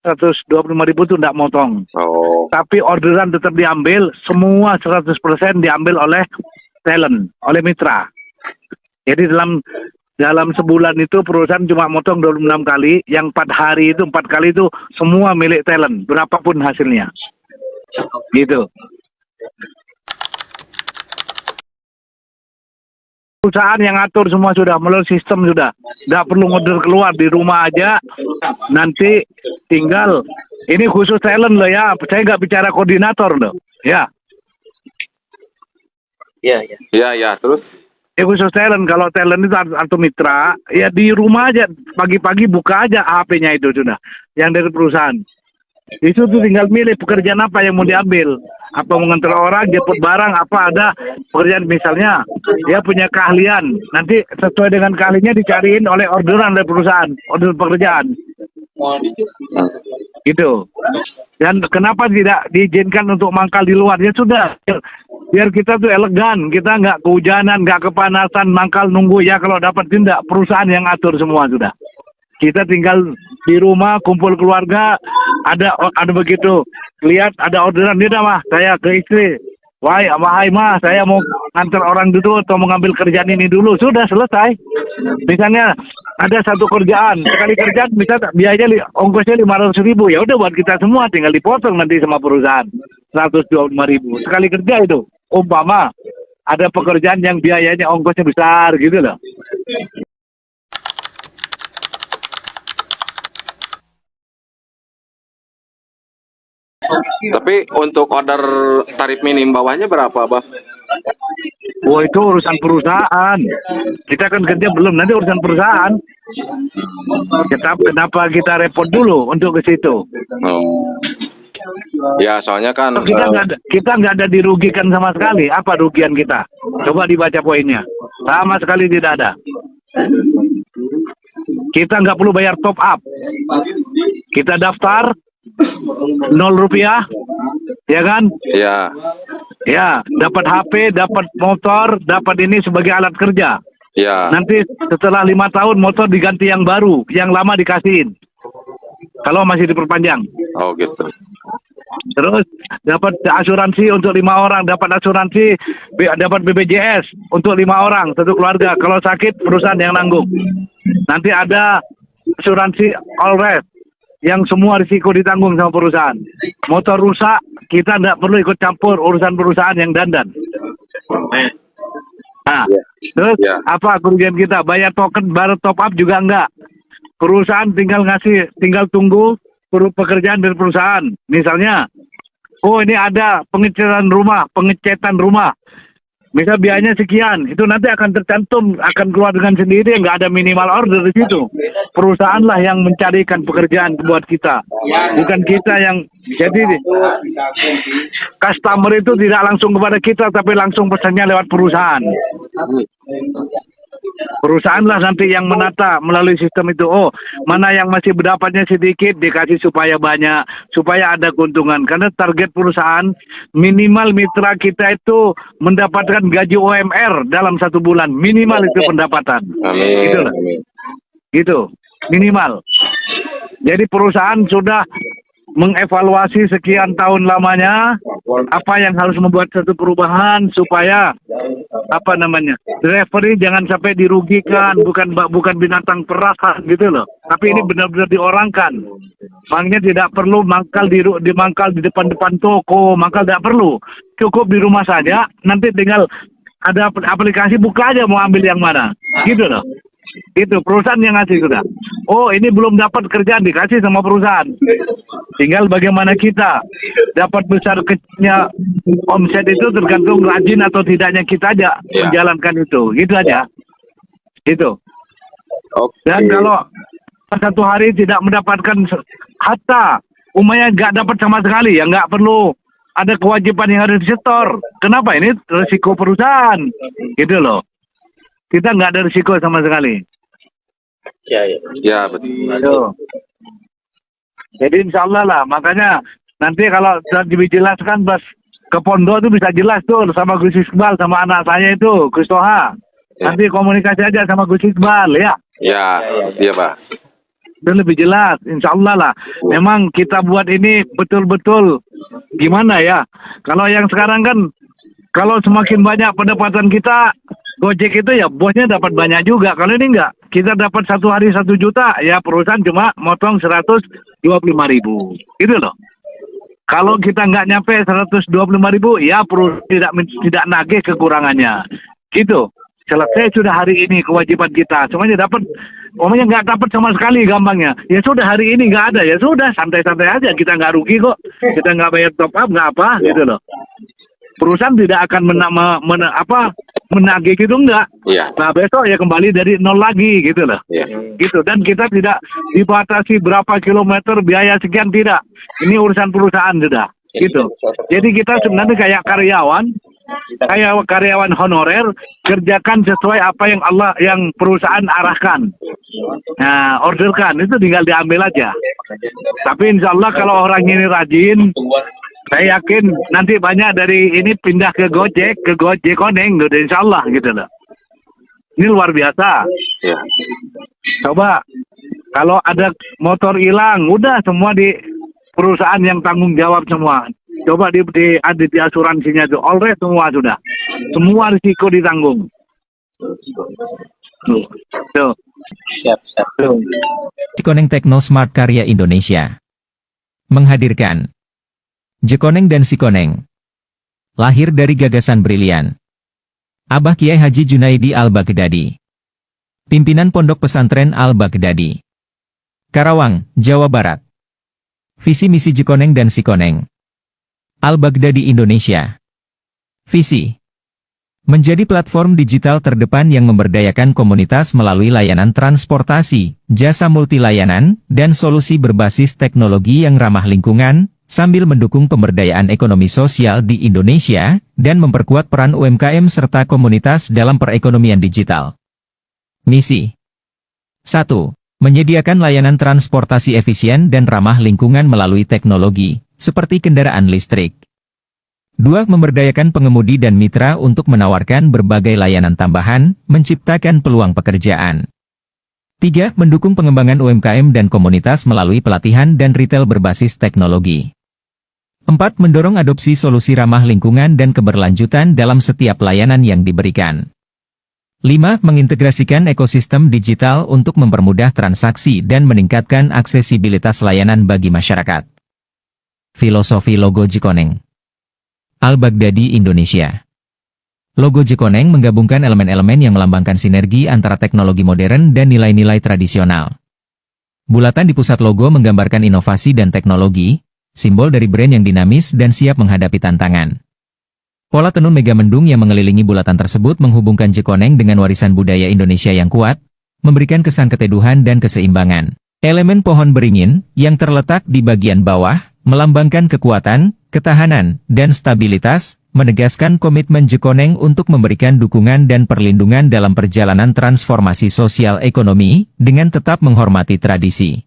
125.000 itu tidak motong. Oh. Tapi orderan tetap diambil, semua 100% diambil oleh talent, oleh mitra. Jadi dalam sebulan itu perusahaan cuma motong 26 kali, yang 4 hari itu 4 kali itu semua milik talent, berapapun hasilnya. Gitu. Perusahaan yang atur semua sudah, melalui sistem sudah. Nggak perlu ngorder keluar, di rumah aja. Nanti tinggal, ini khusus talent loh ya, saya nggak bicara koordinator loh. Ya. Iya, terus? Khusus talent, kalau talent itu atau mitra, ya di rumah aja, pagi-pagi buka aja HP-nya itu sudah, yang dari perusahaan. Itu tuh tinggal milih pekerjaan apa yang mau diambil. Apa mengantar orang, jemput barang, apa ada pekerjaan misalnya dia punya keahlian, nanti sesuai dengan keahliannya dicariin oleh orderan dari perusahaan, order pekerjaan. Gitu. Dan kenapa tidak diizinkan untuk mangkal di luar? Ya sudah, biar kita tuh elegan, kita nggak kehujanan, nggak kepanasan, mangkal nunggu ya kalau dapat tindak, perusahaan yang atur semua sudah. Kita tinggal di rumah, kumpul keluarga, ada begitu, lihat ada orderan, dia mah, saya ke istri, wahai mah, saya mau ngantar orang dulu atau mau ngambil kerjaan ini dulu, sudah selesai. Misalnya ada satu kerjaan, sekali kerjaan bisa biayanya ongkosnya 500.000, ya udah buat kita semua, tinggal dipotong nanti sama perusahaan 125.000 sekali kerja itu. Umpama ada pekerjaan yang biayanya ongkosnya besar gitu loh. Tapi untuk order tarif minim bawahnya berapa, Bang? Wah, itu urusan perusahaan. Kita kan kerja belum, nanti urusan perusahaan. Kenapa kita repot dulu untuk ke situ? Oh. Ya, soalnya kan kita nggak ada dirugikan sama sekali. Apa rugian kita? Coba dibaca poinnya. Sama sekali tidak ada. Kita nggak perlu bayar top up. Kita daftar 0 rupiah, ya kan? ya. Ya, dapat HP, dapat motor, dapat ini sebagai alat kerja. Ya. Nanti setelah 5 tahun motor diganti yang baru, yang lama dikasihin. Kalau masih diperpanjang. Oh gitu. Terus dapat asuransi untuk 5 orang, dapat asuransi, dapat BPJS untuk 5 orang, satu keluarga. Kalau sakit perusahaan yang nanggung. Nanti ada asuransi all rest, yang semua risiko ditanggung sama perusahaan. Motor rusak, kita tidak perlu ikut campur urusan perusahaan yang dandan. Nah, terus apa kerugian kita? Bayar token, baru top up juga enggak. Perusahaan tinggal tunggu pekerjaan dari perusahaan. Misalnya, oh ini ada pengecetan rumah. Misal biayanya sekian, itu nanti akan tercantum, akan keluar dengan sendiri, nggak ada minimal order di situ. Perusahaanlah yang mencarikan pekerjaan buat kita, bukan kita yang. Jadi customer itu tidak langsung kepada kita, tapi langsung pesannya lewat perusahaan. Perusahaanlah nanti yang menata melalui sistem itu. Oh, mana yang masih berdapatnya sedikit dikasih supaya banyak, supaya ada keuntungan. Karena target perusahaan minimal mitra kita itu mendapatkan gaji UMR dalam 1 bulan. Minimal itu pendapatan. Amin. Gitu lah. Gitu, minimal. Jadi perusahaan sudah mengevaluasi sekian tahun lamanya apa yang harus membuat satu perubahan supaya driver ini jangan sampai dirugikan, bukan binatang perasan gitu loh, tapi ini benar-benar diorangkan. Makanya tidak perlu mangkal di depan toko, mangkal tidak perlu, cukup di rumah saja, nanti tinggal ada aplikasi, buka aja mau ambil yang mana gitu loh. Itu perusahaan yang ngasih sudah. Oh ini belum dapat kerjaan, dikasih sama perusahaan. Tinggal bagaimana kita dapat besar kecilnya omset itu tergantung rajin atau tidaknya kita aja menjalankan itu. Gitu aja. Itu. Dan kalau 1 hari tidak mendapatkan hatta umumnya nggak dapat sama sekali, ya nggak perlu ada kewajiban yang harus disetor. Kenapa? Ini resiko perusahaan. Gitu loh. Kita nggak ada risiko sama sekali. Ya betul. Tuh. Jadi insya Allah lah, makanya nanti kalau dijelaskan pas ke pondok itu bisa jelas tuh sama Gus Iqbal, sama anak saya itu Gus Toha. Nanti komunikasi aja sama Gus Iqbal ya. Iya Pak. dan lebih jelas, insya Allah lah. Memang kita buat ini betul-betul gimana ya? Kalau yang sekarang kan, kalau semakin banyak pendapatan kita, Gojek itu ya bosnya dapat banyak juga. Kalau ini enggak, kita dapat satu hari 1 juta, ya perusahaan cuma motong 125.000, gitu loh. Kalau kita nggak nyampe 125.000, ya perusahaan tidak nagih kekurangannya, gitu. Selesai sudah hari ini kewajiban kita, semuanya dapat. Omanya nggak dapat sama sekali gampangnya. Ya sudah hari ini nggak ada, ya sudah santai-santai aja, kita nggak rugi kok. Kita nggak bayar top up nggak apa, gitu loh. Perusahaan tidak akan menagih gitu enggak. Iya. Nah besok ya kembali dari nol lagi gitu loh. Iya. Gitu, dan kita tidak dibatasi berapa kilometer biaya sekian, tidak. Ini urusan perusahaan sudah. Gitu. Jadi kita sebenarnya kayak karyawan honorer, kerjakan sesuai apa yang perusahaan arahkan. Nah, orderkan itu tinggal diambil aja. Tapi insya Allah kalau orang ini rajin, saya yakin nanti banyak dari ini pindah ke Gojek Koneng, gitu, insya Allah gitu loh. Ini luar biasa. Iya. Coba kalau ada motor hilang, udah semua di perusahaan yang tanggung jawab semua. Coba di asuransinya tuh, alright semua sudah. Semua risiko ditanggung. Tuh. Siap. Tuh. Jekoneng Tekno Smart Karya Indonesia menghadirkan Jekoneng dan Sikoneng. Lahir dari gagasan brilian Abah Kiai Haji Junaidi Al-Baghdadi, pimpinan Pondok Pesantren Al-Baghdadi, Karawang, Jawa Barat. Visi misi Jekoneng dan Sikoneng Al-Baghdadi Indonesia. Visi menjadi platform digital terdepan yang memberdayakan komunitas melalui layanan transportasi, jasa multilayanan, dan solusi berbasis teknologi yang ramah lingkungan, sambil mendukung pemberdayaan ekonomi sosial di Indonesia, dan memperkuat peran UMKM serta komunitas dalam perekonomian digital. Misi 1. Menyediakan layanan transportasi efisien dan ramah lingkungan melalui teknologi, seperti kendaraan listrik. 2. Memberdayakan pengemudi dan mitra untuk menawarkan berbagai layanan tambahan, menciptakan peluang pekerjaan. 3. Mendukung pengembangan UMKM dan komunitas melalui pelatihan dan retail berbasis teknologi. 4. Mendorong adopsi solusi ramah lingkungan dan keberlanjutan dalam setiap layanan yang diberikan. 5. Mengintegrasikan ekosistem digital untuk mempermudah transaksi dan meningkatkan aksesibilitas layanan bagi masyarakat. Filosofi logo Jekoneng Al-Baghdadi Indonesia. Logo Jekoneng menggabungkan elemen-elemen yang melambangkan sinergi antara teknologi modern dan nilai-nilai tradisional. Bulatan di pusat logo menggambarkan inovasi dan teknologi, simbol dari brand yang dinamis dan siap menghadapi tantangan. Pola tenun megamendung yang mengelilingi bulatan tersebut menghubungkan Jekoneng dengan warisan budaya Indonesia yang kuat, memberikan kesan keteduhan dan keseimbangan. Elemen pohon beringin, yang terletak di bagian bawah, melambangkan kekuatan, ketahanan, dan stabilitas, menegaskan komitmen Jekoneng untuk memberikan dukungan dan perlindungan dalam perjalanan transformasi sosial ekonomi, dengan tetap menghormati tradisi.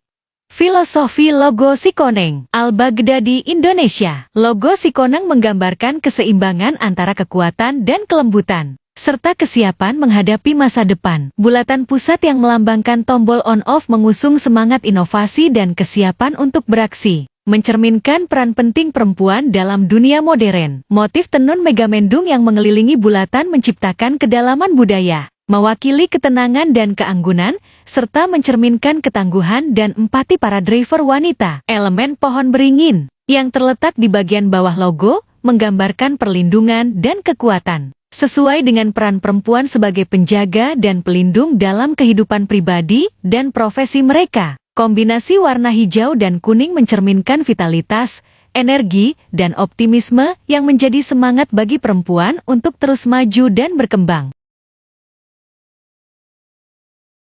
Filosofi logo Sikoneng Al-Baghdadi Indonesia. Logo Sikoneng menggambarkan keseimbangan antara kekuatan dan kelembutan, serta kesiapan menghadapi masa depan. Bulatan pusat yang melambangkan tombol on-off mengusung semangat inovasi dan kesiapan untuk beraksi, mencerminkan peran penting perempuan dalam dunia modern. Motif tenun megamendung yang mengelilingi bulatan menciptakan kedalaman budaya, mewakili ketenangan dan keanggunan, serta mencerminkan ketangguhan dan empati para driver wanita. Elemen pohon beringin, yang terletak di bagian bawah logo, menggambarkan perlindungan dan kekuatan, sesuai dengan peran perempuan sebagai penjaga dan pelindung dalam kehidupan pribadi dan profesi mereka. Kombinasi warna hijau dan kuning mencerminkan vitalitas, energi, dan optimisme yang menjadi semangat bagi perempuan untuk terus maju dan berkembang.